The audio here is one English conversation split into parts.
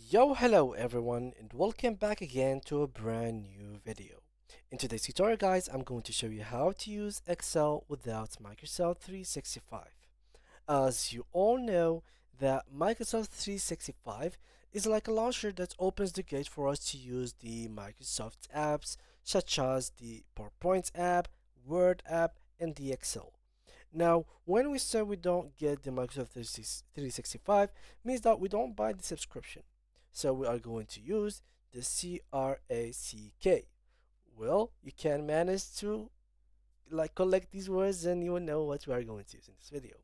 Yo, hello everyone, and welcome back again to a brand new video. In today's tutorial, guys, I'm going to show you how to use Excel without Microsoft 365. As you all know, that Microsoft 365 is like a launcher that opens the gate for us to use the Microsoft apps such as the PowerPoint app, Word app, and the Excel. Now, when we say we don't get the Microsoft 365, means that we don't buy the subscription. So we are going to use the CRACK. Well, you can manage to collect these words and you will know what we are going to use in this video.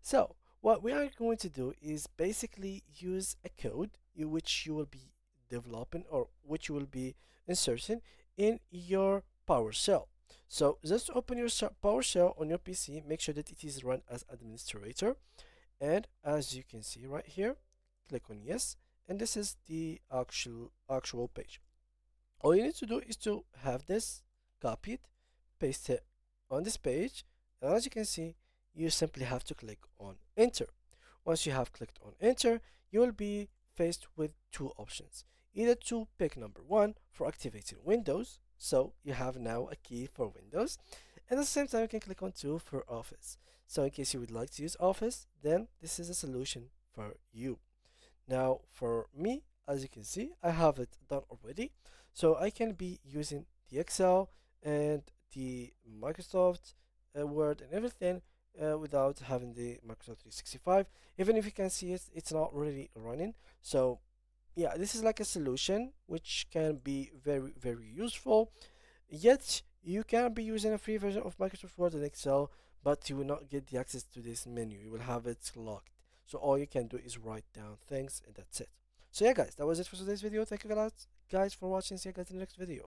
So what we are going to do is basically use a code which you will be developing or which you will be inserting in your PowerShell. So just open your PowerShell on your PC, make sure that it is run as administrator, and as you can see right here, click on yes, and this is the actual page. All you need to do is to have this copied, paste it on this page, and as you can see, you simply have to click on enter. Once you have clicked on enter, you will be faced with two options. Either to pick number one for activating Windows, so you have now a key for Windows, and at the same time you can click on two for Office. So in case you would like to use Office, then this is a solution for you. Now for me, as you can see, I have it done already. So I can be using the Excel and the Microsoft Word and everything without having the Microsoft 365. Even if you can see it, it's not really running. So yeah, this is like a solution which can be very useful. Yet you can be using a free version of Microsoft Word and Excel, but you will not get the access to this menu. You will have it locked. So all you can do is write down things and that's it. So yeah guys, that was it for today's video. Thank you guys for watching. See you guys in the next video.